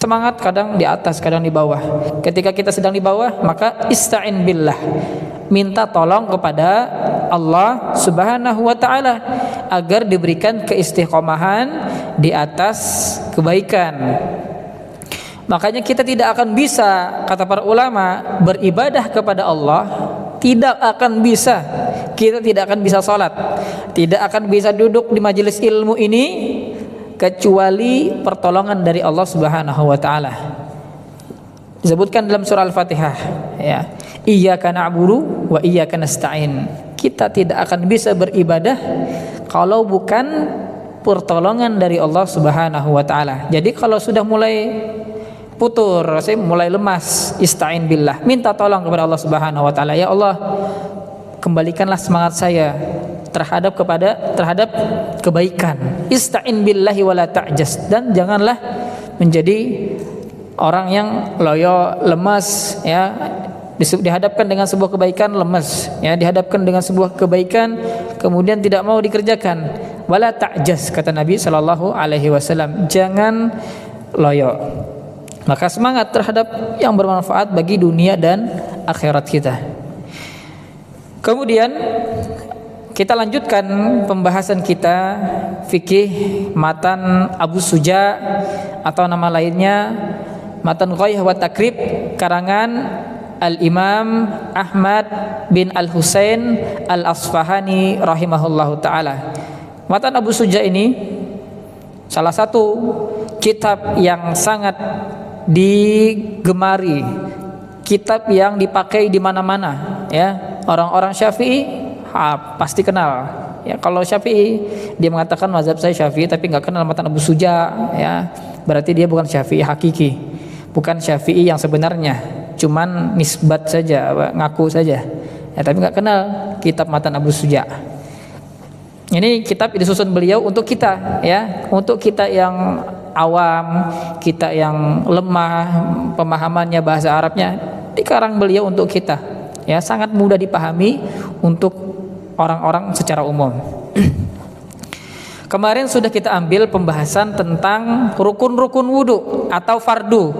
semangat, kadang di atas, kadang di bawah. Ketika kita sedang di bawah, maka ista'in billah, minta tolong kepada Allah Subhanahu wa taala agar diberikan keistiqomahan di atas kebaikan. Makanya kita tidak akan bisa, kata para ulama, beribadah kepada Allah, tidak akan bisa. Kita tidak akan bisa salat, tidak akan bisa duduk di majelis ilmu ini kecuali pertolongan dari Allah Subhanahu wa taala. Disebutkan dalam surah Al-Fatihah, ya. Iyyaka na'budu wa iyyaka nasta'in. Kita tidak akan bisa beribadah kalau bukan pertolongan dari Allah Subhanahu wa taala. Jadi kalau sudah mulai putur, mulai lemas, ista'in billah, minta tolong kepada Allah Subhanahu wa taala. Ya Allah, kembalikanlah semangat saya terhadap kebaikan. Ista'in billahi wala ta'jas, dan janganlah menjadi orang yang loyo, lemas, ya. Dihadapkan dengan sebuah kebaikan lemas, ya, dihadapkan dengan sebuah kebaikan kemudian tidak mau dikerjakan. Wala ta'jas, kata Nabi sallallahu alaihi wasallam, jangan loyo. Maka semangat terhadap yang bermanfaat bagi dunia dan akhirat kita. Kemudian kita lanjutkan pembahasan kita fikih matan Abu Suja, atau nama lainnya matan Ghaiyah wa Takrib, karangan Al-Imam Ahmad bin Al-Husain Al-Asfahani rahimahullahu ta'ala. Matan Abu Suja ini salah satu kitab yang sangat digemari, kitab yang dipakai di mana-mana, ya. Orang-orang Syafi'i pasti kenal, ya. Kalau Syafi'i, dia mengatakan mazhab saya Syafi'i tapi nggak kenal matan Abu Suja, ya, berarti dia bukan Syafi'i hakiki, bukan Syafi'i yang sebenarnya, cuman nisbat saja, ngaku saja, ya, tapi nggak kenal kitab matan Abu Suja. Ini kitab disusun beliau untuk kita, ya, untuk kita yang awam, kita yang lemah pemahamannya bahasa Arabnya, dikarang beliau untuk kita, ya, sangat mudah dipahami untuk orang-orang secara umum. Kemarin sudah kita ambil pembahasan tentang rukun-rukun wudu atau fardu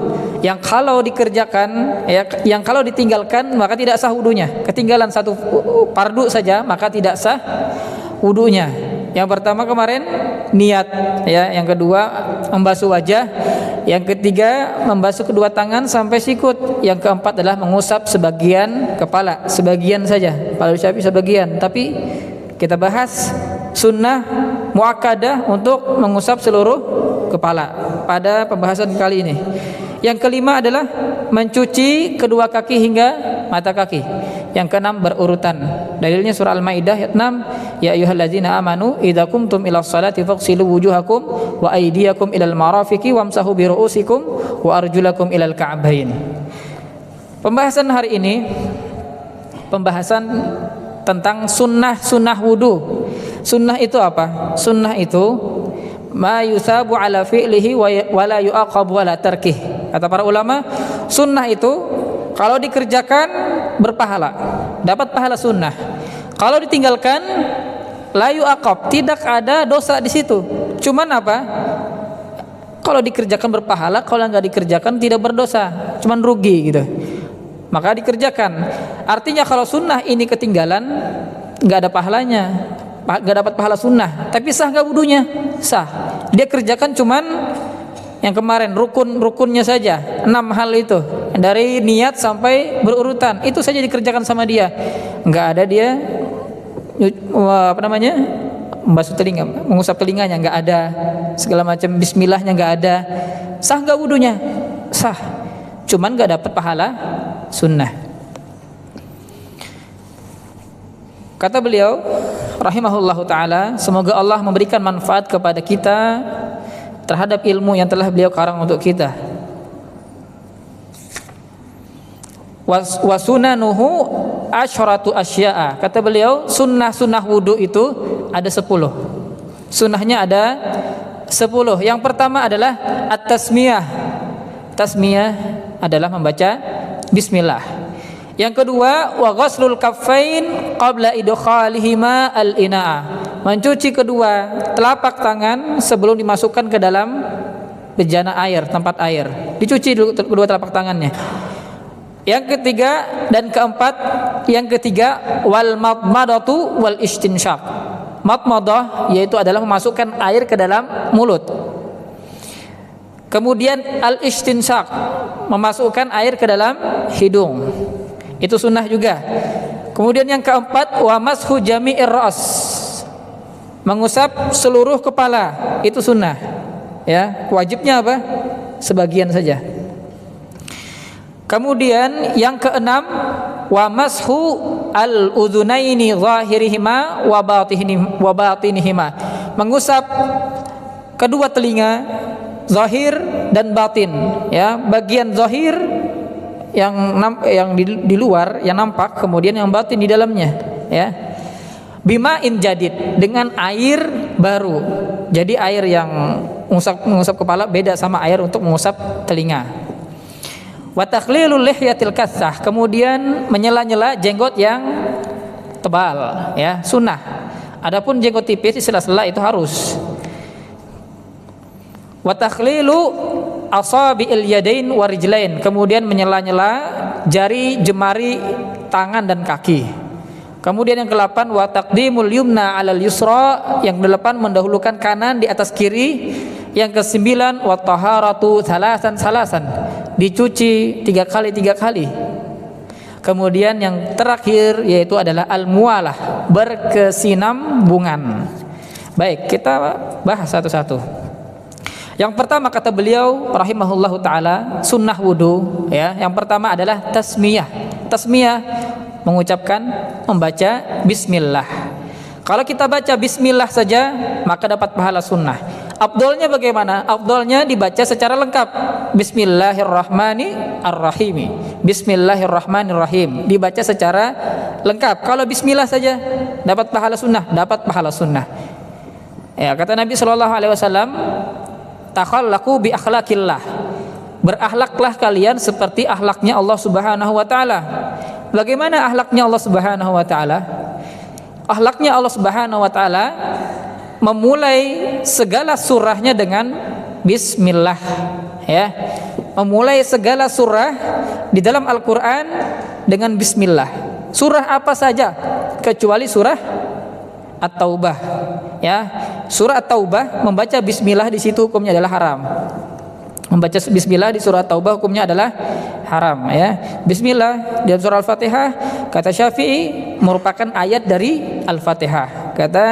yang kalau dikerjakan, ya, yang kalau ditinggalkan maka tidak sah wudunya. Ketinggalan satu fardu saja maka tidak sah wudunya. Yang pertama kemarin niat, ya. Yang kedua membasuh wajah. Yang ketiga membasuh kedua tangan sampai sikut. Yang keempat adalah mengusap sebagian kepala, sebagian saja. Kalau Syafi'i sebagian, tapi kita bahas sunnah muakkadah untuk mengusap seluruh kepala pada pembahasan kali ini. Yang kelima adalah mencuci kedua kaki hingga mata kaki. Yang keenam berurutan. Dalilnya surah Al-Maidah ayat 6, ya ayyuhalladzina amanu idza qumtum ilas salati faghsilu wujuhakum wa aydiyakum ilal marafiqi wamsahu bi ru'usikum wa arjulakum ilal ka'bain. Pembahasan hari ini pembahasan tentang sunnah wudu. Sunnah itu apa? Sunnah itu ma yusabu ala fi'lihi wa la yu'aqabu ala tarkih. Kata para ulama, sunnah itu kalau dikerjakan berpahala, dapat pahala sunnah. Kalau ditinggalkan la yu'aqab, tidak ada dosa di situ. Cuman apa? Kalau dikerjakan berpahala, kalau nggak dikerjakan tidak berdosa, cuman rugi gitu. Maka dikerjakan. Artinya kalau sunnah ini ketinggalan, nggak ada pahalanya, nggak dapat pahala sunnah. Tapi sah nggak wudunya? Sah. Dia kerjakan cuman yang kemarin rukunnya saja, 6 hal itu, dari niat sampai berurutan, itu saja dikerjakan sama dia. Nggak ada dia membasuh telinga, mengusap telinganya, nggak ada, segala macam bismillahnya nggak ada. Sah nggak wudunya? Sah. Cuman nggak dapat pahala sunnah. Kata beliau rahimahullahu ta'ala, semoga Allah memberikan manfaat kepada kita terhadap ilmu yang telah beliau karang untuk kita. Wasunanuhu asyratu asya'a. Kata beliau, sunnah wudu itu ada 10. Sunnahnya ada 10. Yang pertama adalah at-tasmiyah. Tasmiyah adalah membaca bismillah. Yang kedua, wa ghaslul kaffain qabla idkhalihima al-ina'a. Mencuci kedua telapak tangan sebelum dimasukkan ke dalam bejana air, tempat air. Dicuci dulu kedua telapak tangannya. Yang ketiga dan keempat, yang ketiga wal madmadatu wal istinsyaq. Madmadah yaitu adalah memasukkan air ke dalam mulut. Kemudian al istinsyaq, memasukkan air ke dalam hidung. Itu sunnah juga. Kemudian yang keempat wa mashu jami'ir ra's, mengusap seluruh kepala. Itu sunnah. Ya, wajibnya apa? Sebagian saja. Kemudian yang keenam wa mashu al udhunaini zahirihima wa batinihima, mengusap kedua telinga zahir dan batin, ya, bagian zahir yang di luar yang nampak, kemudian yang batin di dalamnya, ya. Bima'in jadid, dengan air baru. Jadi air yang mengusap kepala beda sama air untuk mengusap telinga. Wa takhlilul lihyatil katsah, kemudian menyela-nyela jenggot yang tebal, ya, sunnah. Adapun jenggot tipis di sela-sela itu harus. Wa takhlilu asabi'il yadain wa rijlain, kemudian menyela-nyela jari jemari tangan dan kaki. Kemudian yang ke-8 wa taqdimul yumna 'alal yusra, yang ke-8 mendahulukan kanan di atas kiri. Yang ke-9 wa taharatu salasan, dicuci 3 kali. Kemudian yang terakhir yaitu adalah al-muwalah, berkesinambungan. Baik, kita bahas satu-satu. Yang pertama kata beliau rahimahullahu taala, sunnah wudu, ya. Yang pertama adalah tasmiyah. Tasmiyah mengucapkan, membaca bismillah. Kalau kita baca bismillah saja maka dapat pahala sunnah. Afdolnya bagaimana? Afdolnya dibaca secara lengkap. Bismillahirrahmanirrahim. Bismillahirrahmanirrahim. Dibaca secara lengkap. Kalau bismillah saja dapat pahala sunnah, dapat pahala sunnah. Ya, kata Nabi sallallahu alaihi wasallam, takhallaqu bi akhlaqillah. Berakhlaklah kalian seperti akhlaknya Allah Subhanahu wa taala. Bagaimana akhlaknya Allah Subhanahu wa taala? Akhlaknya Allah Subhanahu wa taala memulai segala surahnya dengan bismillah, ya. Memulai segala surah di dalam Al-Qur'an dengan bismillah. Surah apa saja kecuali surah At-Taubah, ya. Surah At-Taubah membaca bismillah di situ hukumnya adalah haram. Membaca bismillah di surah Taubah hukumnya adalah haram, ya. Bismillah di surah Al-Fatihah kata Syafi'i merupakan ayat dari Al-Fatihah, kata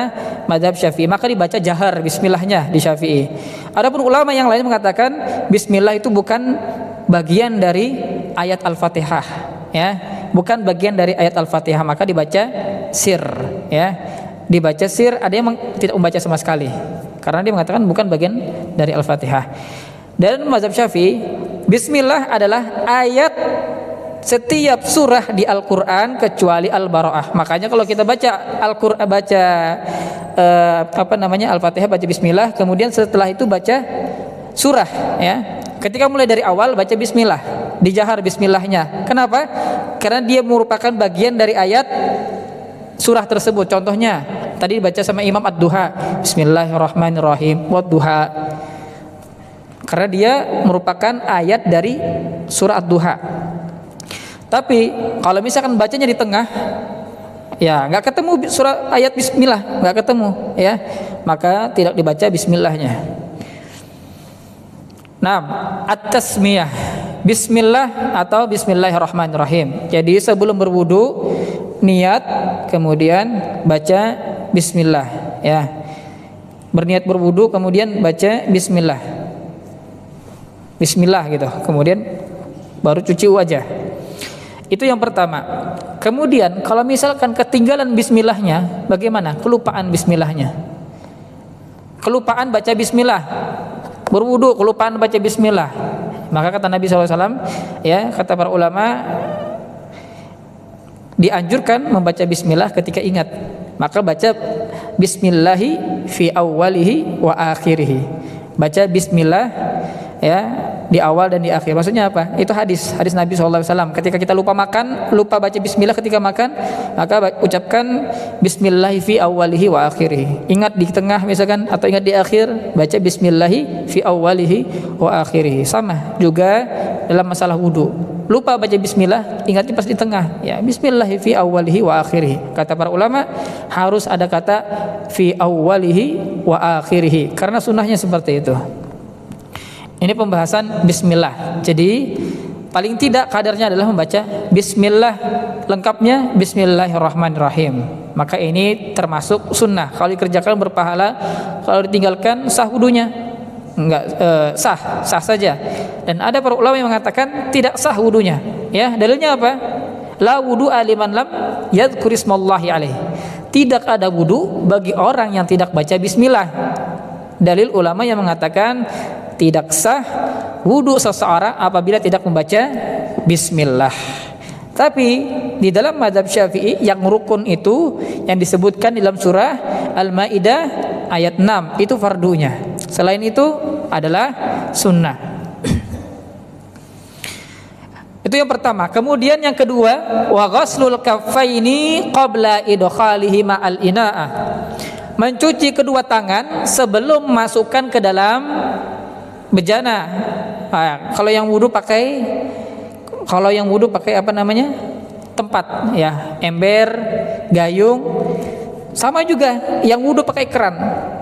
mazhab Syafi'i, maka dibaca jahar bismillahnya di Syafi'i. Adapun ulama yang lain mengatakan bismillah itu bukan bagian dari ayat Al-Fatihah, ya. Bukan bagian dari ayat Al-Fatihah, maka dibaca sir, ya. Dibaca sir, ada yang tidak membaca sama sekali karena dia mengatakan bukan bagian dari Al-Fatihah. Dan mazhab Syafi'i, bismillah adalah ayat setiap surah di Al-Qur'an kecuali Al-Bara'ah. Makanya kalau kita baca Al-Qur'an, baca Al-Fatihah, baca bismillah, kemudian setelah itu baca surah, ya. Ketika mulai dari awal baca bismillah, dijahar bismillahnya. Kenapa? Karena dia merupakan bagian dari ayat surah tersebut. Contohnya tadi dibaca sama Imam Ad-Duha, Bismillahirrahmanirrahim, Wad-Duha. Karena dia merupakan ayat dari surah Ad-Duha. Tapi kalau misalkan bacanya di tengah, ya nggak ketemu surah ayat bismillah, nggak ketemu, ya, maka tidak dibaca bismillahnya. Nah, at-tasmiyah, bismillah atau bismillahirrahmanirrahim. Jadi sebelum berwudu niat, kemudian baca bismillah, ya. Berniat berwudu kemudian baca bismillah. Bismillah gitu. Kemudian baru cuci wajah. Itu yang pertama. Kemudian kalau misalkan ketinggalan bismillahnya, bagaimana? Kelupaan bismillahnya. Kelupaan baca bismillah. Berwudu kelupaan baca bismillah. Maka kata Nabi SAW, ya, kata para ulama, dianjurkan membaca bismillah ketika ingat. Maka baca bismillahi fi awwalihi wa akhirihi. Baca bismillah, ya, di awal dan di akhir. Maksudnya apa? Itu hadis Nabi SAW. Ketika kita lupa makan, lupa baca bismillah ketika makan, maka ucapkan bismillah fi awwalihi wa akhirih. Ingat di tengah misalkan atau ingat di akhir, baca bismillah fi awwalihi wa akhirih. Sama juga dalam masalah wudu. Lupa baca bismillah, ingatnya pas di tengah. Ya, bismillah fi awwalihi wa akhirih. Kata para ulama, harus ada kata fi awwalihi wa akhirih karena sunnahnya seperti itu. Ini pembahasan bismillah. Jadi paling tidak kadarnya adalah membaca bismillah, lengkapnya bismillahirrahmanirrahim. Maka ini termasuk sunnah. Kalau dikerjakan berpahala, kalau ditinggalkan sah wudunya. Enggak sah saja. Dan ada para ulama yang mengatakan tidak sah wudunya. Ya, dalilnya apa? La wudu'a liman lam yadhkurismallahi alaih. Tidak ada wudu bagi orang yang tidak baca bismillah. Dalil ulama yang mengatakan tidak sah wudu seseorang apabila tidak membaca bismillah. Tapi di dalam mazhab Syafi'i yang rukun itu yang disebutkan dalam surah Al-Maidah ayat 6 itu fardunya. Selain itu adalah sunnah. Itu yang pertama. Kemudian yang kedua, wa ghaslul kaffaini qabla idkhalihi ma'al ina'ah. Mencuci kedua tangan sebelum masukkan ke dalam bejana. Nah, kalau yang wudu pakai apa namanya? Tempat ya, ember, gayung. Sama juga yang wudu pakai keran,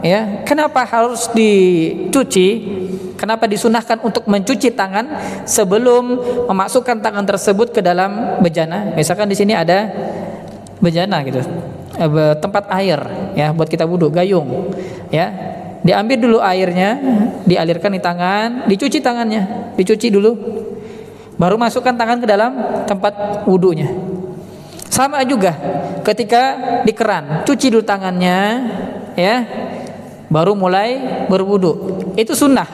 ya. Kenapa harus dicuci? Kenapa disunahkan untuk mencuci tangan sebelum memasukkan tangan tersebut ke dalam bejana? Misalkan di sini ada bejana gitu, tempat air, ya, buat kita wudu, gayung, ya. Diambil dulu airnya, dialirkan di tangan, dicuci tangannya, dicuci dulu, baru masukkan tangan ke dalam tempat wudunya. Sama juga ketika di keran, cuci dulu tangannya, ya, baru mulai berwudu. Itu sunnah,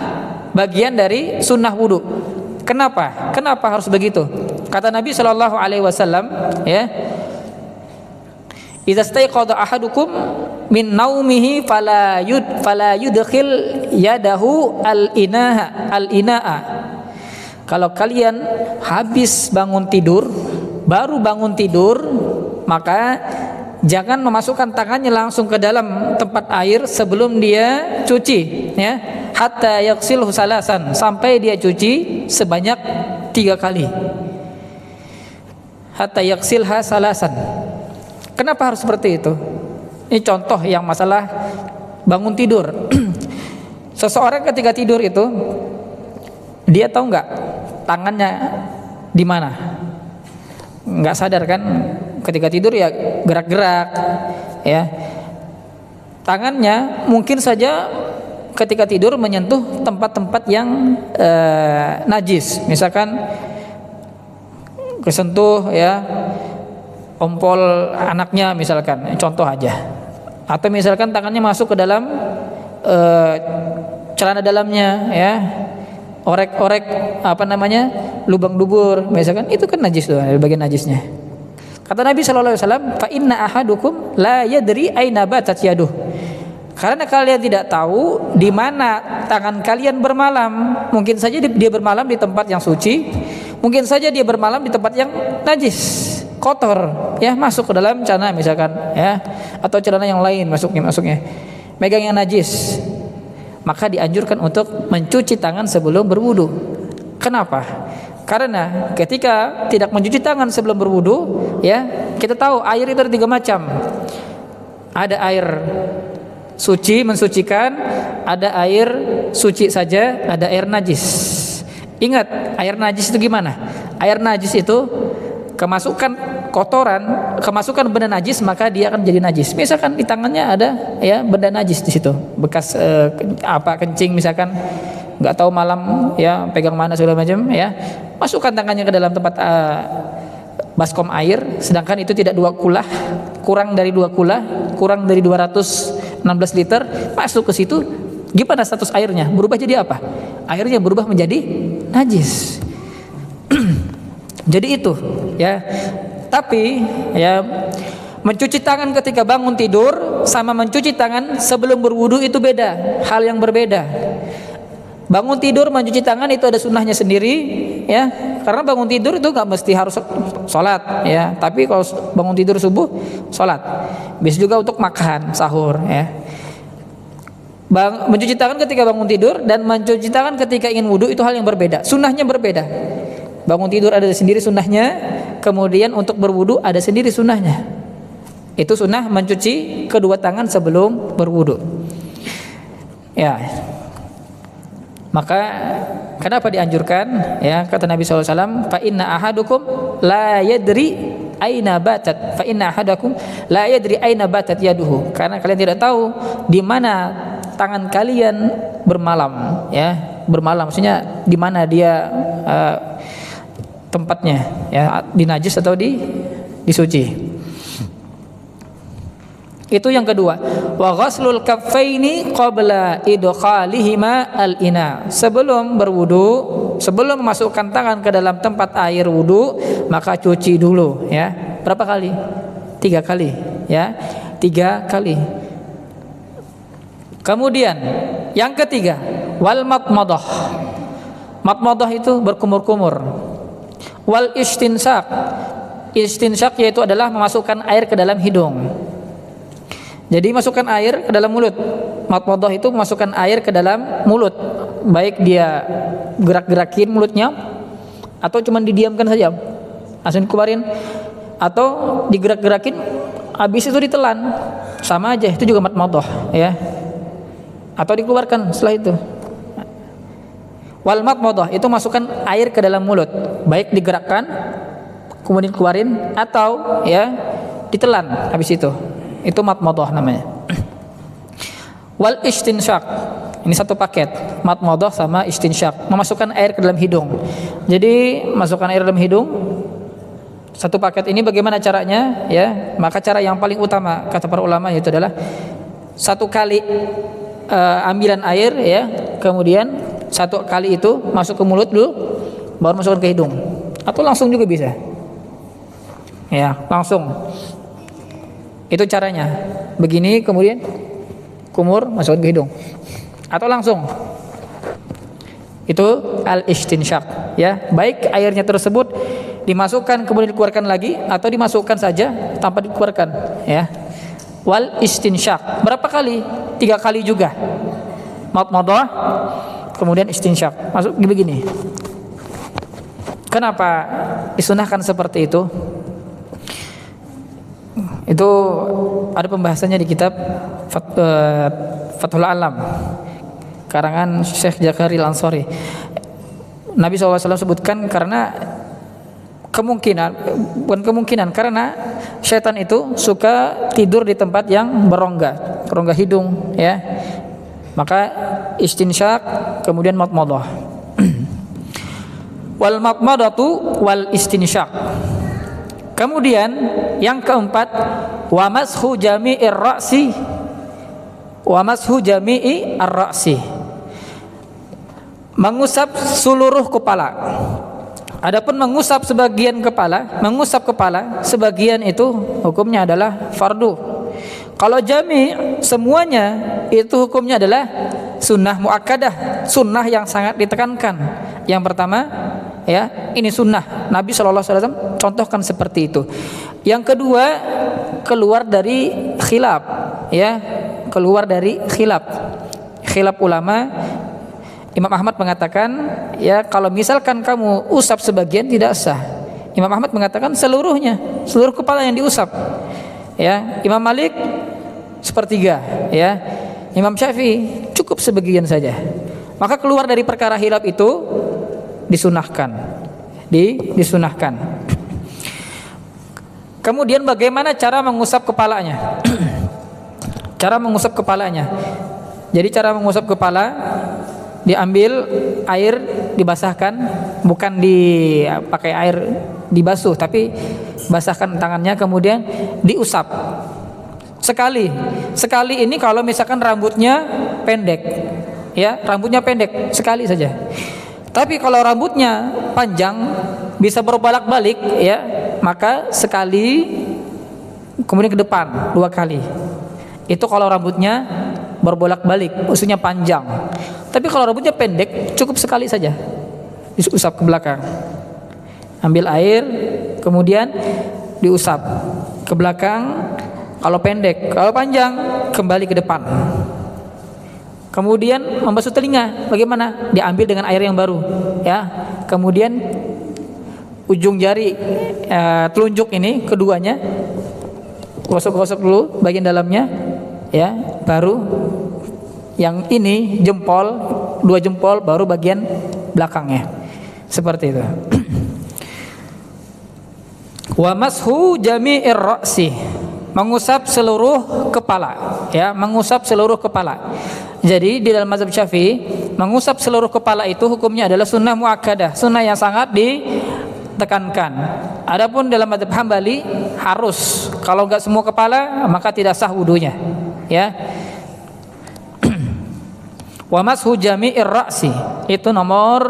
bagian dari sunnah wudu. Kenapa? Kenapa harus begitu? Kata Nabi Shallallahu Alaihi Wasallam, ya, idza staiqadha ahadukum min naumihi fala yudkhil yadahu al-ina'a. Kalau kalian habis bangun tidur, baru bangun tidur, maka jangan memasukkan tangannya langsung ke dalam tempat air sebelum dia cuci, ya. Hatta yaksilhu salasan, sampai dia cuci sebanyak 3 kali. Hatta yaksilha salasan. Kenapa harus seperti itu? Ini contoh yang masalah bangun tidur. Seseorang ketika tidur itu, dia tahu nggak tangannya di mana? Nggak sadar kan? Ketika tidur ya gerak-gerak, ya. Tangannya mungkin saja ketika tidur menyentuh tempat-tempat yang najis, misalkan kesentuh, ya, ompol anaknya misalkan, contoh aja. Atau misalkan tangannya masuk ke dalam celana dalamnya, ya, orek-orek apa namanya, lubang dubur misalkan, itu kan najis tuh, bagian najisnya. Kata Nabi Shallallahu Alaihi Wasallam, fa inna ahadukum la yadri aina batat yaduh. Karena kalian tidak tahu di mana tangan kalian bermalam. Mungkin saja dia bermalam di tempat yang suci, mungkin saja dia bermalam di tempat yang najis, kotor, ya, masuk ke dalam celana misalkan, ya, atau celana yang lain masuknya megang yang najis. Maka dianjurkan untuk mencuci tangan sebelum berwudu. Kenapa? Karena ketika tidak mencuci tangan sebelum berwudu, ya, kita tahu air itu ada 3 macam. Ada air suci mensucikan, ada air suci saja, ada air najis. Ingat, air najis itu gimana? Air najis itu kemasukan kotoran, kemasukan benda najis, maka dia akan jadi najis. Misalkan di tangannya ada, ya, benda najis di situ, bekas kencing misalkan, nggak tahu malam, ya, pegang mana segala macam, ya, masukkan tangannya ke dalam tempat baskom air, sedangkan itu tidak 2 kulah, kurang dari 2 kulah, kurang dari 216 liter, masuk ke situ, gimana status airnya? Berubah jadi apa? Airnya berubah menjadi najis. Jadi itu, ya. Tapi, ya, mencuci tangan ketika bangun tidur sama mencuci tangan sebelum berwudu itu beda, hal yang berbeda. Bangun tidur mencuci tangan itu ada sunnahnya sendiri, ya. Karena bangun tidur itu nggak mesti harus sholat, ya. Tapi kalau bangun tidur subuh, sholat. Bisa juga untuk makan, sahur, ya. Mencuci tangan ketika bangun tidur dan mencuci tangan ketika ingin wudhu itu hal yang berbeda. Sunnahnya berbeda. Bangun tidur ada sendiri sunnahnya, kemudian untuk berwudhu ada sendiri sunnahnya. Itu sunnah mencuci kedua tangan sebelum berwudhu. Ya. Maka kenapa dianjurkan? Ya, kata Nabi SAW, fa inna ahadukum la yadri aina batat, fa inna ahadakum la yadri aina batat yaduhu. Karena kalian tidak tahu di mana tangan kalian bermalam, ya. Bermalam maksudnya di mana dia tempatnya, ya, di najis atau di suci. Itu yang kedua. Wa ghaslul kaffaini qabla idkhalihima al-ina. Sebelum berwudu, sebelum memasukkan tangan ke dalam tempat air wudu, maka cuci dulu, ya. Berapa kali? 3 kali, ya. 3 kali. Kemudian yang ketiga, wal matmadah. Matmadah itu berkumur-kumur. Wal istinsyak. Istinsyak yaitu adalah memasukkan air ke dalam hidung. Jadi masukkan air ke dalam mulut. Matmadah itu masukkan air ke dalam mulut. Baik dia gerak-gerakin mulutnya atau cuma didiamkan saja. Langsung keluarin atau digerak-gerakin habis itu ditelan. Sama aja, itu juga matmadah, ya. Atau dikeluarkan setelah itu. Wal matmadah itu masukkan air ke dalam mulut. Baik digerakkan kemudian keluarin atau, ya, ditelan habis itu. Itu matmadah namanya. Wal istinsyak, ini satu paket, matmadah sama istinsyak, memasukkan air ke dalam hidung. Jadi masukkan air dalam hidung, satu paket ini bagaimana caranya, ya? Maka cara yang paling utama kata para ulama yaitu adalah 1 kali ambilan air, ya, kemudian 1 kali itu masuk ke mulut dulu, baru masukkan ke hidung, atau langsung juga bisa, ya, langsung. Itu caranya. Begini kemudian kumur masukkan ke hidung. Atau langsung. Itu al-istinsyak, ya. Baik airnya tersebut dimasukkan kemudian dikeluarkan lagi atau dimasukkan saja tanpa dikeluarkan, ya. Wal istinsyak. Berapa kali? 3 kali juga. Matmadah kemudian istinsyak. Masuk begini. Kenapa disunahkan seperti itu? Itu ada pembahasannya di kitab Fathul Alam karangan Syekh Zakaria Al-Ansari. Nabi SAW sebutkan karena kemungkinan karena syaitan itu suka tidur di tempat yang berongga hidung, ya. Maka istinsyak kemudian matmadah. Wal matmadatu wal istinsyak. Kemudian yang keempat, wa mashu jami'ir ra'si, wa mashu jami'i ar-ra'si, mengusap seluruh kepala. Adapun mengusap sebagian kepala, mengusap kepala sebagian itu hukumnya adalah fardu. Kalau jami' semuanya itu hukumnya adalah sunnah muakkadah, sunnah yang sangat ditekankan. Yang pertama, ya, ini sunnah Nabi SAW contohkan seperti itu. Yang kedua, keluar dari khilaf, ya, keluar dari khilaf ulama. Imam Ahmad mengatakan, ya, kalau misalkan kamu usap sebagian tidak sah. Imam Ahmad mengatakan seluruhnya, seluruh kepala yang diusap, ya. Imam Malik sepertiga, ya. Imam Syafi'i cukup sebagian saja. Maka keluar dari perkara khilaf itu disunahkan. Kemudian bagaimana cara mengusap kepalanya? Cara mengusap kepalanya. Jadi cara mengusap kepala, diambil air dibasahkan, bukan dipakai air dibasuh, tapi basahkan tangannya kemudian diusap. Sekali ini kalau misalkan rambutnya pendek, ya, rambutnya pendek sekali saja. Tapi kalau rambutnya panjang bisa berbolak-balik, ya, maka sekali kemudian ke depan 2 kali. Itu kalau rambutnya berbolak-balik, ususnya panjang. Tapi kalau rambutnya pendek, cukup sekali saja, diusap ke belakang. Ambil air, kemudian diusap ke belakang. Kalau pendek, kalau panjang, kembali ke depan. Kemudian membasuh telinga, bagaimana? Diambil dengan air yang baru, ya. Kemudian ujung jari telunjuk ini keduanya gosok-gosok dulu bagian dalamnya, ya. Baru yang ini jempol, 2 jempol, baru bagian belakangnya. Seperti itu. Wa mashu jami'ir ra'si, mengusap seluruh kepala, ya, mengusap seluruh kepala. Jadi di dalam mazhab Syafi'i, mengusap seluruh kepala itu hukumnya adalah sunnah muakkadah, sunnah yang sangat ditekankan. Adapun dalam mazhab Hambali harus, kalau enggak semua kepala maka tidak sah wudunya, ya. Wa mashu jami'ir ra'si, itu nomor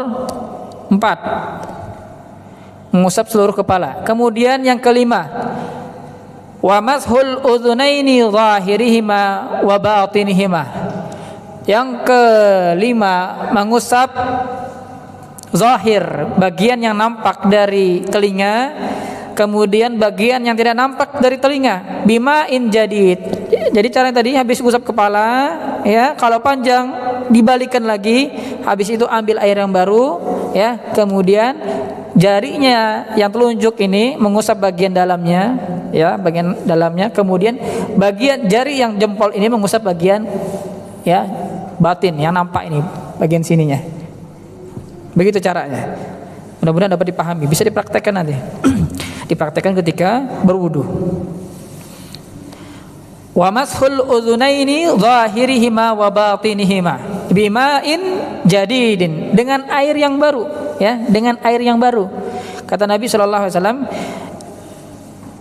4, mengusap seluruh kepala. Kemudian yang kelima, wa mashul udhunaini zahirihima wa batinihima. Yang kelima, mengusap zahir, bagian yang nampak dari telinga, kemudian bagian yang tidak nampak dari telinga, bima'in jadid. Jadi cara tadi habis usap kepala, ya, kalau panjang dibalikan lagi, habis itu ambil air yang baru, ya, kemudian jarinya yang telunjuk ini mengusap bagian dalamnya, ya, bagian dalamnya, kemudian bagian jari yang jempol ini mengusap bagian, ya, batin yang nampak ini, bagian sininya. Begitu caranya. Mudah-mudahan dapat dipahami, bisa dipraktekkan nanti. Dipraktekkan ketika berwudu. Wa mashul udhunaini zahirihima wa batinihima bima'in jadidin, dengan air yang baru, ya, dengan air yang baru. Kata Nabi sallallahu alaihi wasallam,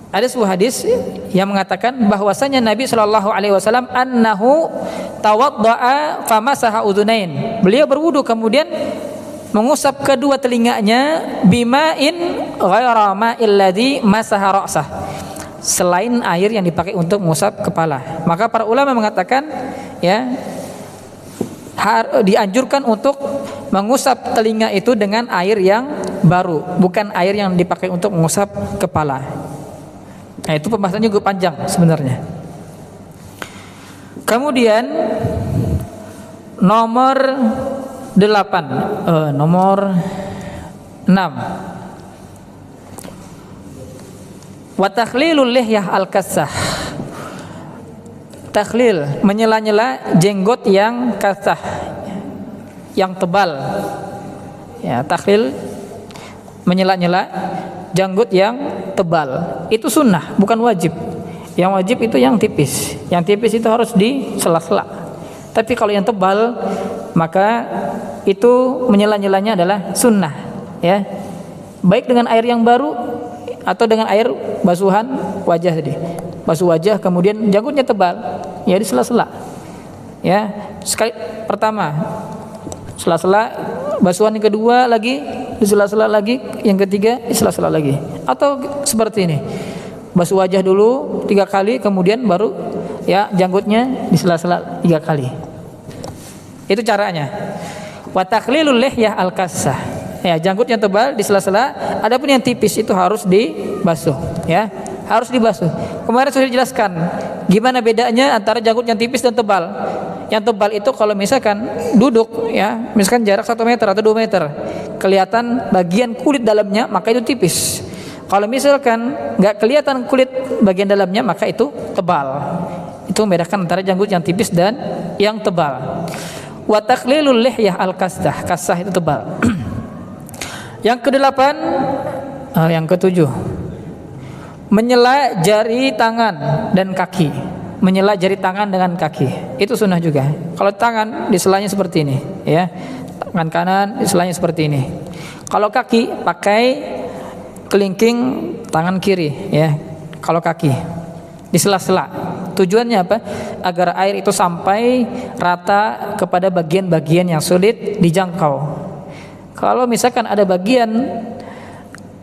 ada sebuah hadis yang mengatakan bahwasanya Nabi sallallahu alaihi wasallam annahu tawaddaa famasaha udhunain. Beliau berwudu kemudian mengusap kedua telinganya bima'in ghaira ma'il ladzi masaha ra'sah, selain air yang dipakai untuk mengusap kepala. Maka para ulama mengatakan, ya, dianjurkan untuk mengusap telinga itu dengan air yang baru, bukan air yang dipakai untuk mengusap kepala. Nah, itu pembahasannya juga panjang sebenarnya. Kemudian nomor 8, nomor 6, wa takhlilul lihyah al-kassah. Takhlil, menyela-nyela jenggot yang kassah, yang tebal. Ya, takhlil, menyela-nyela janggut yang tebal. Itu sunnah, bukan wajib. Yang wajib itu yang tipis. Yang tipis itu harus di sela-sela. Tapi kalau yang tebal, maka itu menyela-nyelanya adalah sunnah, ya. Baik dengan air yang baru atau dengan air basuhan wajah tadi. Basuh wajah kemudian janggutnya tebal, ya, di sela-sela. Ya, sekali pertama sela-sela, basuhan yang kedua lagi di sela-sela lagi, yang ketiga di sela-sela lagi. Atau seperti ini. Basuh wajah dulu 3 kali, kemudian baru, ya, janggutnya di sela-sela 3 kali. Itu caranya. Wa takhlilul lihyah al-kassah. Ya, janggut yang tebal di sela-sela, adapun yang tipis itu harus dibasuh, ya. Harus dibasuh. Kemarin sudah dijelaskan gimana bedanya antara janggut yang tipis dan tebal. Yang tebal itu kalau misalkan duduk, ya, misalkan jarak 1 meter atau 2 meter, kelihatan bagian kulit dalamnya, maka itu tipis. Kalau misalkan nggak kelihatan kulit bagian dalamnya, maka itu tebal. Itu membedakan antara janggut yang tipis dan yang tebal. Wa takhlilul lihyah al-kassah, kassah itu tebal. Yang ke-8, yang ke-7, menyela jari tangan dan kaki. Menyela jari tangan dengan kaki, itu sunnah juga. Kalau tangan diselanya seperti ini, ya, tangan kanan diselanya seperti ini. Kalau kaki pakai kelingking tangan kiri, ya. Kalau kaki di sela-sela. Tujuannya apa? Agar air itu sampai rata kepada bagian-bagian yang sulit dijangkau. Kalau misalkan ada bagian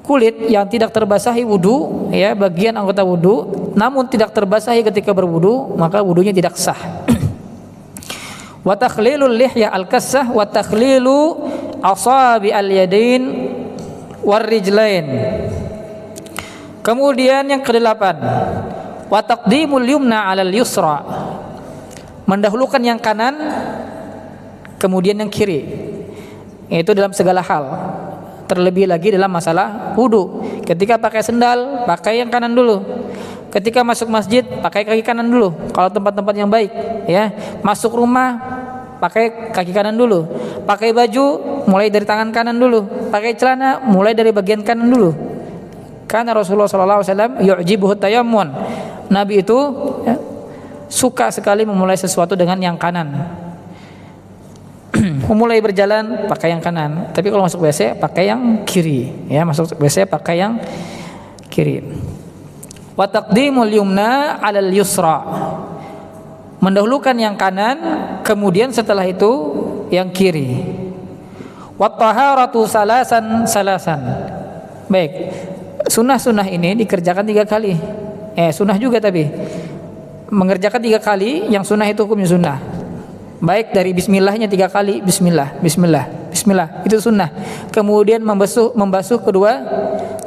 kulit yang tidak terbasahi wudu, ya, bagian anggota wudu, namun tidak terbasahi ketika berwudu, maka wudunya tidak sah. wa takhlilul lihya al-kassah wa takhlilu asabi al-yadain war-rijlain. Kemudian yang kedelapan, wa taqdimul yumna 'alal yusra, mendahulukan yang kanan kemudian yang kiri. Itu dalam segala hal. Terlebih lagi dalam masalah wudu. Ketika pakai sendal, pakai yang kanan dulu. Ketika masuk masjid, pakai kaki kanan dulu. Kalau tempat-tempat yang baik, ya. Masuk rumah, pakai kaki kanan dulu. Pakai baju, mulai dari tangan kanan dulu. Pakai celana, mulai dari bagian kanan dulu. Karena Rasulullah SAW yu'jibuhu tayammun. Nabi itu ya, suka sekali memulai sesuatu dengan yang kanan. Memulai berjalan pakai yang kanan, tapi kalau masuk WC pakai yang kiri, ya, masuk WC pakai yang kiri. Wa taqdimul yumna 'alal yusra, mendahulukan yang kanan kemudian setelah itu yang kiri. Wa taharatu salasan. Baik, sunnah ini dikerjakan 3 kali. Sunnah juga, tapi mengerjakan 3 kali, yang sunnah itu hukumnya sunnah. Baik dari bismillahnya 3 kali, bismillah itu sunnah. Kemudian membasuh kedua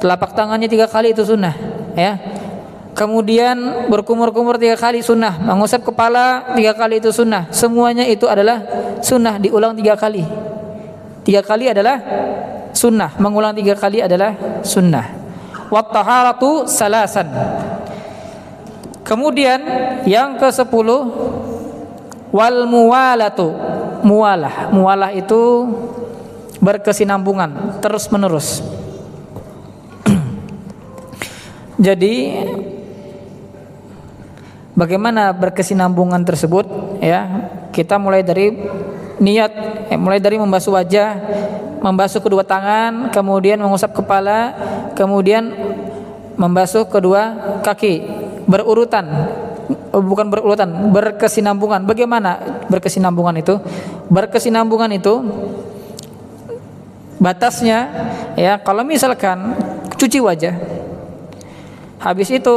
telapak tangannya 3 kali, itu sunnah, ya. Kemudian berkumur-kumur 3 kali, sunnah. Mengusap kepala 3 kali, itu sunnah. Semuanya itu adalah sunnah, diulang 3 kali. 3 kali adalah sunnah, mengulang 3 kali adalah sunnah. Wat taharatu salasan. Kemudian yang ke-10, wal muwalatu. Muwalah itu berkesinambungan, terus menerus. Jadi bagaimana berkesinambungan tersebut, ya? Kita mulai dari niat, mulai dari membasuh wajah, membasuh kedua tangan, kemudian mengusap kepala, kemudian membasuh kedua kaki, berurutan. Bukan berurutan, berkesinambungan. Bagaimana berkesinambungan itu? Berkesinambungan itu batasnya, ya, kalau misalkan cuci wajah, habis itu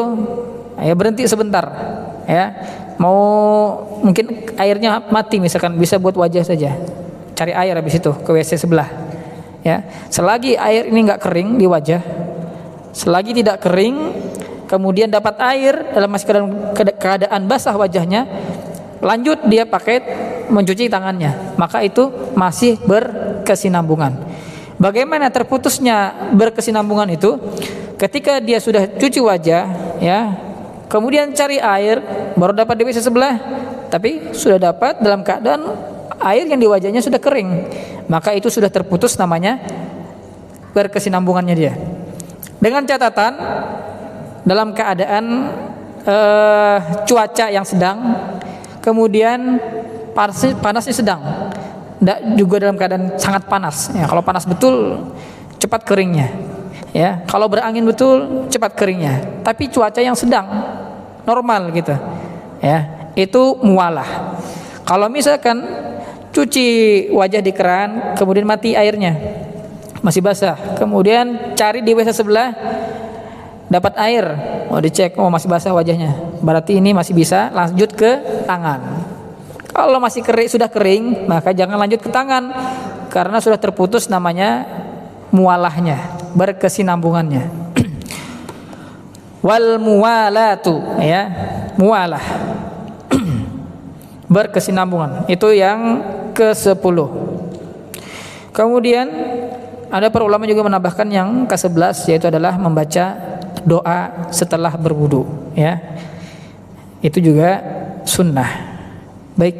ya berhenti sebentar, ya. Mau mungkin airnya mati misalkan, bisa buat wajah saja. Cari air habis itu ke WC sebelah. Ya, selagi air ini enggak kering di wajah, selagi tidak kering, kemudian dapat air dalam masih keadaan basah wajahnya, lanjut dia pakai mencuci tangannya, maka itu masih berkesinambungan. Bagaimana terputusnya berkesinambungan itu? Ketika dia sudah cuci wajah, ya, kemudian cari air, baru dapat di WC sebelah, tapi sudah dapat dalam keadaan air yang di wajahnya sudah kering, maka itu sudah terputus namanya berkesinambungannya dia. Dengan catatan dalam keadaan cuaca yang sedang, kemudian panasnya sedang, tidak juga dalam keadaan sangat panas. Ya, kalau panas betul cepat keringnya, ya. Kalau berangin betul cepat keringnya. Tapi cuaca yang sedang, normal gitu, ya, itu muwalah. Kalau misalkan cuci wajah di keran, kemudian mati airnya, masih basah, kemudian cari di WC sebelah, dapat air, dicek, masih basah wajahnya, berarti ini masih bisa lanjut ke tangan. Kalau masih kering, sudah kering, maka jangan lanjut ke tangan, karena sudah terputus namanya mualahnya, berkesinambungannya. Wal muwalatu, ya, mualah berkesinambungan, itu yang ke-10. Kemudian ada para ulama juga menambahkan yang ke-11, yaitu adalah membaca doa setelah berwudu, ya. Itu juga sunnah. Baik,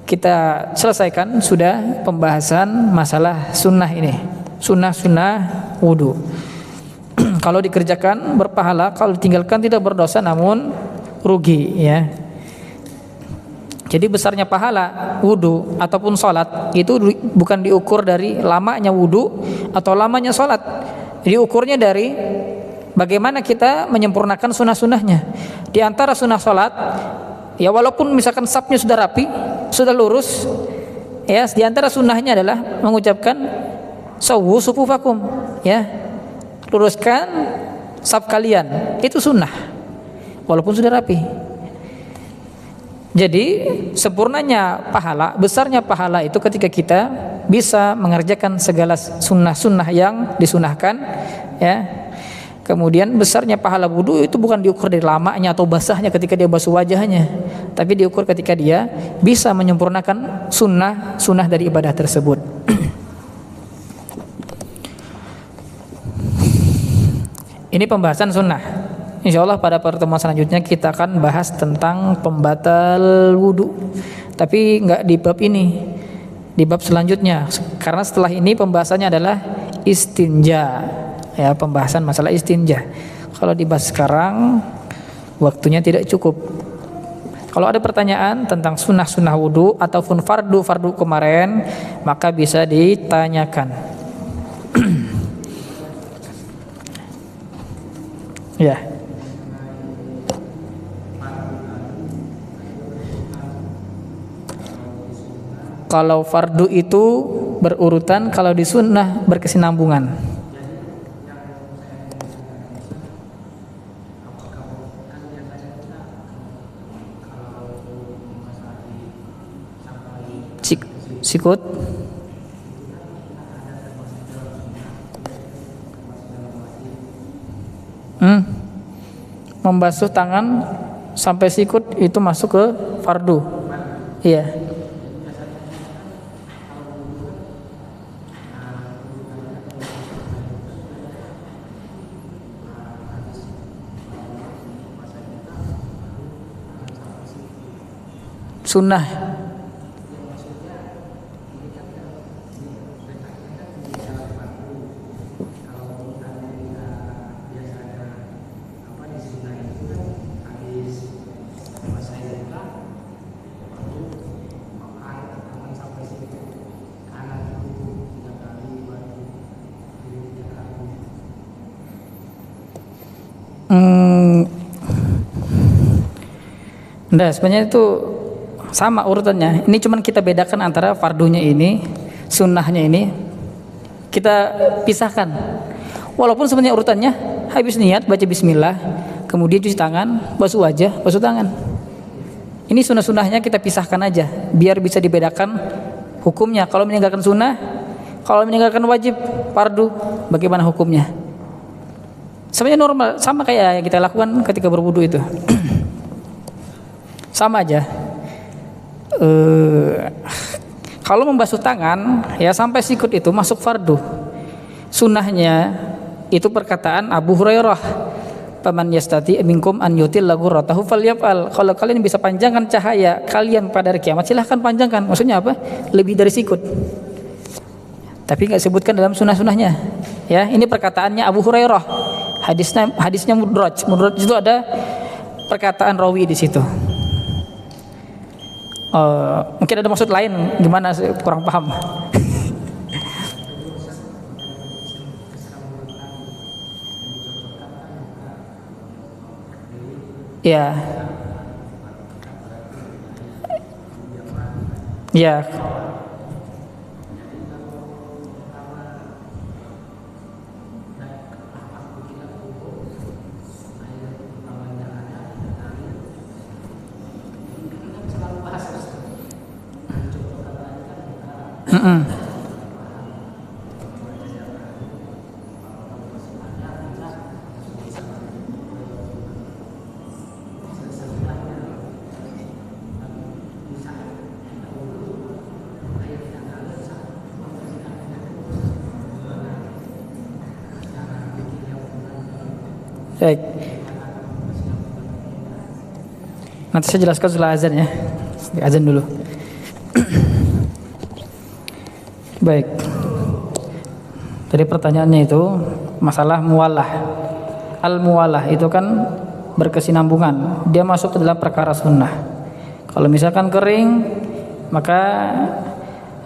kita selesaikan sudah pembahasan masalah sunnah ini, sunnah wudu. Kalau dikerjakan berpahala, kalau ditinggalkan tidak berdosa namun rugi, ya. Jadi besarnya pahala wudu ataupun sholat itu bukan diukur dari lamanya wudu atau lamanya sholat, diukurnya dari bagaimana kita menyempurnakan sunnah-sunnahnya. Di antara sunnah sholat, ya, walaupun misalkan safnya sudah rapi, sudah lurus, ya, di antara sunnahnya adalah mengucapkan sawwu sufufakum, ya, luruskan saf kalian, itu sunnah walaupun sudah rapi. Jadi sempurnanya pahala, besarnya pahala itu ketika kita bisa mengerjakan segala sunnah-sunnah yang disunahkan, ya. Kemudian besarnya pahala wudu itu bukan diukur dari lamanya atau basahnya ketika dia basuh wajahnya, tapi diukur ketika dia bisa menyempurnakan sunnah dari ibadah tersebut. Ini pembahasan sunnah. Insya Allah pada pertemuan selanjutnya kita akan bahas tentang pembatal wudu, tapi nggak di bab ini, di bab selanjutnya. Karena setelah ini pembahasannya adalah istinja, ya, pembahasan masalah istinja. Kalau dibahas sekarang waktunya tidak cukup. Kalau ada pertanyaan tentang sunnah wudu ataupun fardu kemarin, maka bisa ditanyakan. Ya. Kalau fardu itu berurutan, kalau di sunnah berkesinambungan. Sikut. Membasuh tangan sampai sikut itu masuk ke fardu. Iya. Sunnah. Nah, sebenarnya itu sama urutannya. Ini cuman kita bedakan antara fardunya ini, sunnahnya ini kita pisahkan. Walaupun sebenarnya urutannya habis niat baca bismillah, kemudian cuci tangan, basuh wajah, basuh tangan. Ini sunnah-sunnahnya kita pisahkan aja, biar bisa dibedakan hukumnya. Kalau meninggalkan sunnah, kalau meninggalkan wajib fardu, bagaimana hukumnya? Sebenarnya normal, sama kayak yang kita lakukan ketika berwudu itu. Sama aja. Kalau membasuh tangan ya sampai sikut itu masuk fardu. Sunnahnya itu perkataan Abu Hurairah, "Faman yastati minkum an yutil lahu ratahu falyafal." Kalau kalian bisa panjangkan cahaya kalian pada hari kiamat, silahkan panjangkan. Maksudnya apa? Lebih dari sikut. Tapi nggak sebutkan dalam sunnah-sunnahnya. Ya, ini perkataannya Abu Hurairah. Hadisnya mudraj. Mudraj itu ada perkataan rawi di situ. Mungkin ada maksud lain, gimana kurang paham. Ya, ya, baik. Nanti saya jelaskan setelah azan ya. Azan dulu. Baik. Tadi pertanyaannya itu masalah muwalah. Al-muwalah itu kan berkesinambungan. Dia masuk ke dalam perkara sunnah. Kalau misalkan kering, maka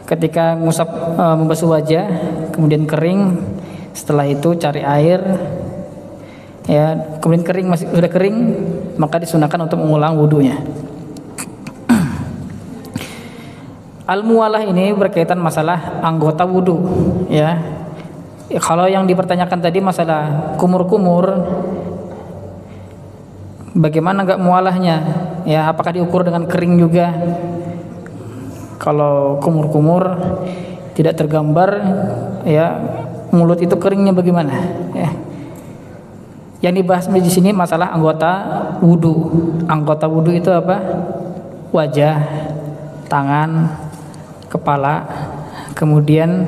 ketika ngusap membasuh wajah, kemudian kering, setelah itu cari air, ya, kemudian kering, masih sudah kering, maka disunahkan untuk mengulang wudunya. Al-muwalah ini berkaitan masalah anggota wudu, ya. Kalau yang dipertanyakan tadi masalah kumur-kumur, bagaimana enggak mualahnya, ya apakah diukur dengan kering juga? Kalau kumur-kumur tidak tergambar, ya mulut itu keringnya bagaimana? Ya. Yang dibahas di sini masalah anggota wudu. Anggota wudu itu apa? Wajah, tangan, kepala, kemudian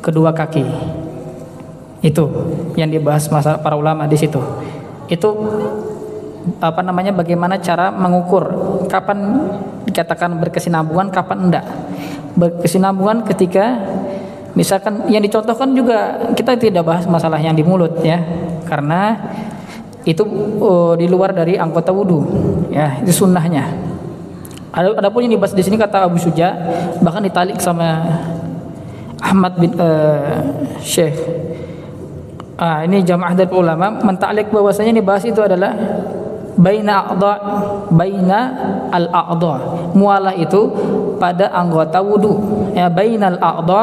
kedua kaki. Itu yang dibahas masalah para ulama di situ. Itu bagaimana cara mengukur kapan dikatakan berkesinambungan, kapan enggak. Berkesinambungan ketika misalkan yang dicontohkan juga, kita tidak bahas masalah yang di mulut ya, karena itu di luar dari anggota wudu ya, itu sunnahnya. Adapun yang dibahas di sini kata Abu Suja, bahkan ditalik sama Ahmad bin Syekh. Ini jamaah dari ulama menta'liq bahwasanya yang dibahas itu adalah baina al-a'dha. Mualah itu pada anggota wudu ya, bainal a'dha.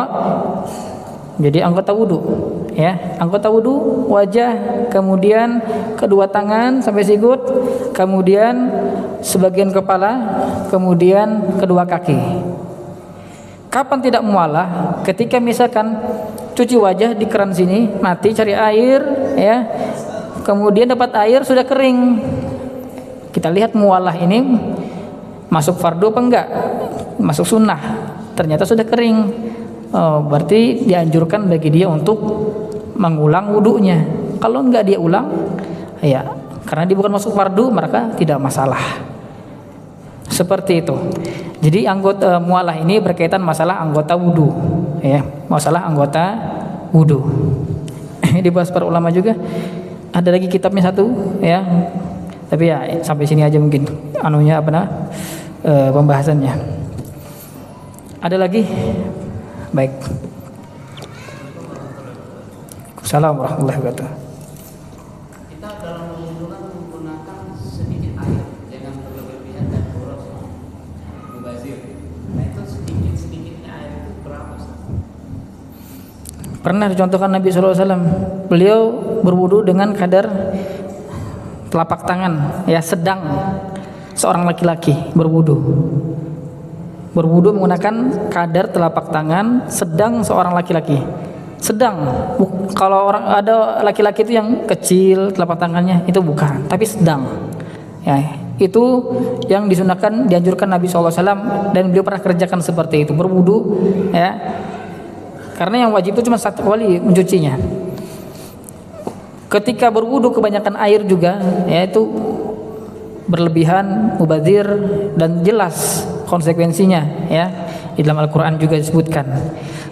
Jadi anggota wudu ya, anggota wudu wajah, kemudian kedua tangan sampai sikut, kemudian sebagian kepala, kemudian kedua kaki. Kapan tidak mualah? Ketika misalkan cuci wajah di keran sini, mati cari air ya, kemudian dapat air sudah kering. Kita lihat mualah ini masuk fardu apa enggak? Masuk sunnah. Ternyata sudah kering. Berarti dianjurkan bagi dia untuk mengulang wudunya. Kalau enggak dia ulang, ya karena dia bukan masuk fardu, maka tidak masalah. Seperti itu. Jadi anggota mualah ini berkaitan masalah anggota wudu, ya, masalah anggota wudu. Dibahas para ulama juga. Ada lagi kitabnya satu, ya. Tapi ya sampai sini aja mungkin pembahasannya. Ada lagi? Baik. Assalamualaikum warahmatullahi wabarakatuh. Kita dalam wudu menggunakan sedikit air, jangan berlebihan dan boros. Mubazir. Nah itu sedikitnya air itu berapa? Pernah dicontohkan Nabi SAW, beliau berwudu dengan kadar telapak tangan, ya, sedang seorang laki-laki berwudu menggunakan kadar telapak tangan sedang seorang laki-laki. Sedang, kalau orang ada laki-laki itu yang kecil telapak tangannya, itu bukan, tapi sedang. Ya, itu yang disunahkan, dianjurkan Nabi SAW, dan beliau pernah kerjakan seperti itu, berwudu, ya. Karena yang wajib itu cuma satu kali mencucinya. Ketika berwudu kebanyakan air juga, yaitu berlebihan, mubazir, dan jelas konsekuensinya ya. Di dalam Al-Quran juga disebutkan.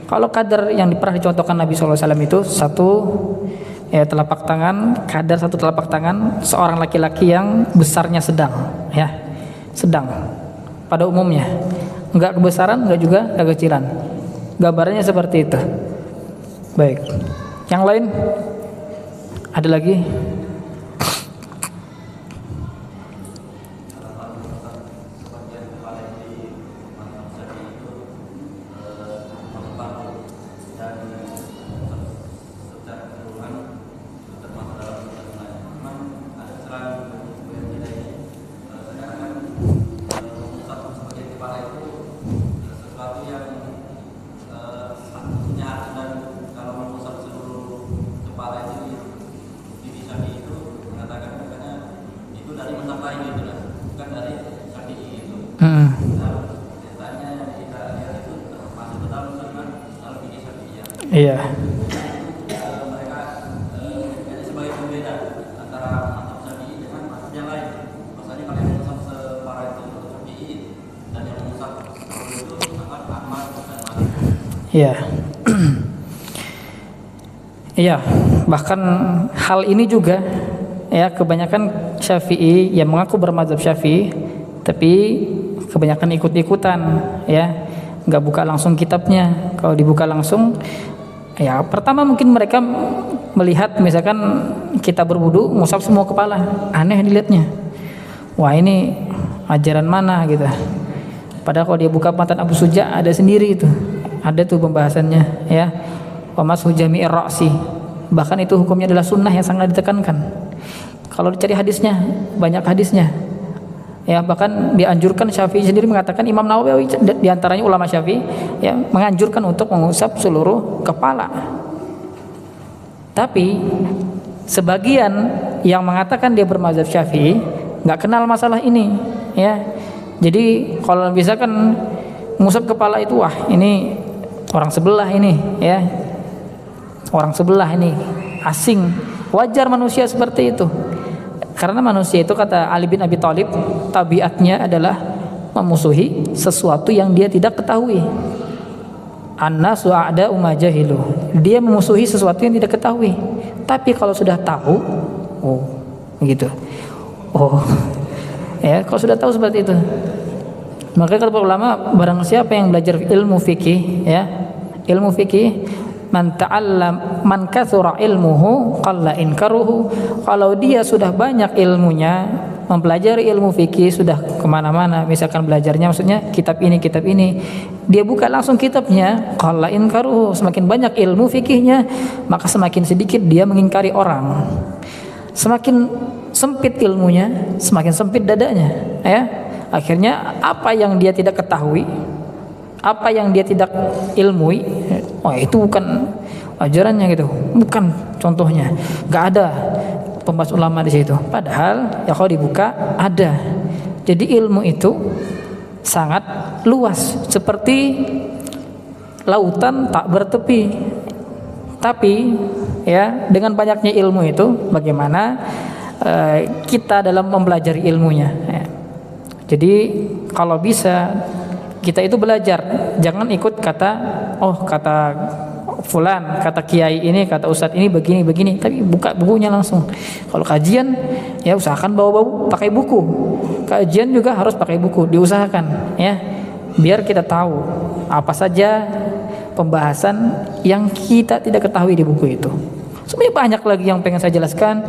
Kalau kadar yang pernah dicontohkan Nabi SAW itu satu ya, telapak tangan, kadar satu telapak tangan seorang laki-laki yang besarnya sedang, ya, sedang pada umumnya, enggak kebesaran, enggak juga enggak kecilan. Gambarannya seperti itu. Baik, yang lain ada lagi? Iya. Mereka sebagai pembeda antara mazhab Syafi'i dengan mazhab yang lain. Maksudnya kalau yang mazhab separah itu mazhab Syafi'i dan yang mazhab itu mazhab Ahmad dan Malik. Iya. Iya, bahkan hal ini juga ya, kebanyakan Syafi'i yang mengaku bermazhab Syafi'i tapi kebanyakan ikut-ikutan ya, nggak buka langsung kitabnya. Kalau dibuka langsung ya, pertama mungkin mereka melihat misalkan kita berwudu ngusap semua kepala, aneh dilihatnya. Wah, ini ajaran mana gitu. Padahal kalau dia buka matan Abu Suja ada sendiri itu. Ada tuh pembahasannya ya. Wa mashu jami'ir ra'si. Bahkan itu hukumnya adalah sunnah yang sangat ditekankan. Kalau dicari hadisnya, banyak hadisnya. Ya, bahkan dianjurkan, Syafi'i sendiri mengatakan, Imam Nawawi di antaranya ulama Syafi'i ya menganjurkan untuk mengusap seluruh kepala. Tapi sebagian yang mengatakan dia bermazhab Syafi'i nggak kenal masalah ini ya. Jadi kalau misalkan mengusap kepala itu, wah ini orang sebelah ini ya, orang sebelah ini asing. Wajar manusia seperti itu, karena manusia itu, kata Ali bin Abi Thalib, tabiatnya adalah memusuhi sesuatu yang dia tidak ketahui. An-nasu a'da'u ma jahilu. Dia memusuhi sesuatu yang tidak ketahui. Tapi kalau sudah tahu, oh begitu, oh ya, kalau sudah tahu seperti itu, maka kata para ulama, barang siapa yang belajar ilmu fikih ya, ilmu fikih, man ta'allam man katsura ilmuhu qalla inkaruhu. Kalau dia sudah banyak ilmunya, mempelajari ilmu fikih, sudah kemana-mana, misalkan belajarnya maksudnya kitab ini, dia buka langsung kitabnya, qalla inkaruhu, semakin banyak ilmu fikihnya, maka semakin sedikit dia mengingkari orang. Semakin sempit ilmunya, semakin sempit dadanya ya. Akhirnya apa yang dia tidak ketahui, apa yang dia tidak ilmui, oh itu bukan ajarannya gitu, bukan contohnya, nggak ada pembahas ulama di situ. Padahal ya kalau dibuka ada. Jadi ilmu itu sangat luas, seperti lautan tak bertepi. Tapi ya, dengan banyaknya ilmu itu, bagaimana kita dalam mempelajari ilmunya ya. Jadi kalau bisa kita itu belajar, jangan ikut kata, oh kata fulan, kata kiai ini, kata ustadz ini begini, tapi buka bukunya langsung. Kalau kajian ya usahakan bawa pakai buku. Kajian juga harus pakai buku, diusahakan ya, biar kita tahu apa saja pembahasan yang kita tidak ketahui di buku itu. Sebenarnya banyak lagi yang pengen saya jelaskan,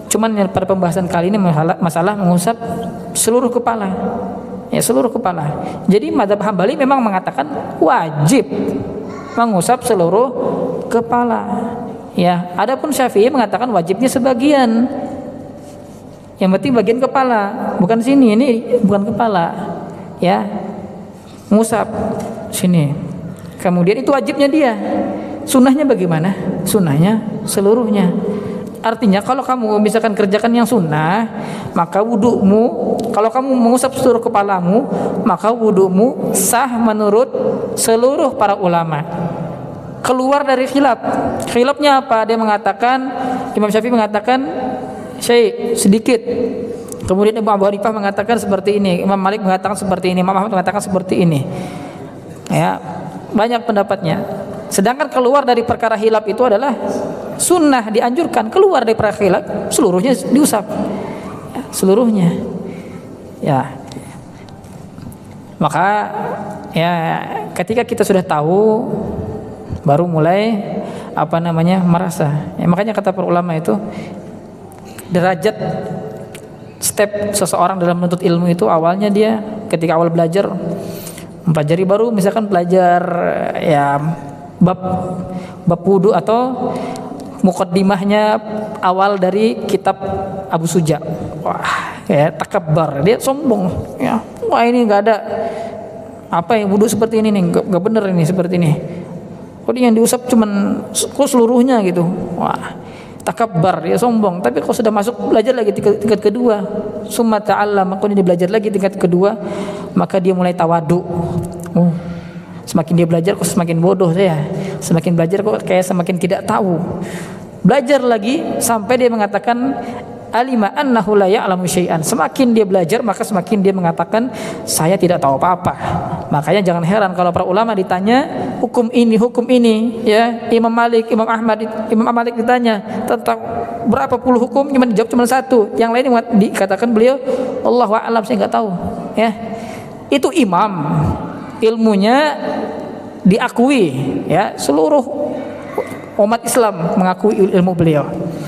cuman pada pembahasan kali ini masalah mengusap seluruh kepala. Ya, seluruh kepala. Jadi mazhab Hambali memang mengatakan wajib mengusap seluruh kepala. Ya, adapun Syafi'i mengatakan wajibnya sebagian. Yang penting bagian kepala, bukan sini, ini bukan kepala. Ya. Mengusap sini. Kemudian itu wajibnya dia. Sunnahnya bagaimana? Sunnahnya seluruhnya. Artinya kalau kamu misalkan kerjakan yang sunnah, maka wudhumu, kalau kamu mengusap seluruh kepalamu, maka wudhumu sah menurut seluruh para ulama. Keluar dari khilaf. Khilafnya apa? Dia mengatakan, Imam Syafi'i mengatakan sedikit. Kemudian Imam Abu Hanifah mengatakan seperti ini, Imam Malik mengatakan seperti ini, Imam Ahmad mengatakan seperti ini. Ya, banyak pendapatnya. Sedangkan keluar dari perkara khilaf itu adalah sunnah, dianjurkan. Keluar dari perkara khilaf, seluruhnya diusap ya, seluruhnya ya. Maka ya ketika kita sudah tahu, baru mulai merasa ya. Makanya kata para ulama itu, derajat step seseorang dalam menuntut ilmu itu awalnya dia ketika awal belajar mempelajari, baru misalkan belajar ya bab wudu atau muqaddimahnya awal dari kitab Abu Suja. Wah, ya takabbar, dia sombong ya. Wah, ini enggak ada apa yang wudu seperti ini nih, enggak benar ini seperti ini. Kok yang diusap cuman kok seluruhnya gitu. Wah, takabbar, dia sombong. Tapi kalau sudah masuk belajar lagi tingkat kedua, summa ta'allam, maka dia belajar lagi tingkat kedua, maka dia mulai tawadu. Oh, semakin dia belajar kok semakin bodoh saya, semakin belajar kok kayak semakin tidak tahu. Belajar lagi sampai dia mengatakan alima annahu la ya'lamu syai'an. Semakin dia belajar, maka semakin dia mengatakan saya tidak tahu apa-apa. Makanya jangan heran kalau para ulama ditanya hukum ini ya, Imam Malik, Imam Malik ditanya tentang berapa puluh hukum, cuma dijawab cuma satu. Yang lain dikatakan beliau Allahu a'lam, saya enggak tahu ya. Itu imam, ilmunya diakui ya, seluruh umat Islam mengakui ilmu beliau.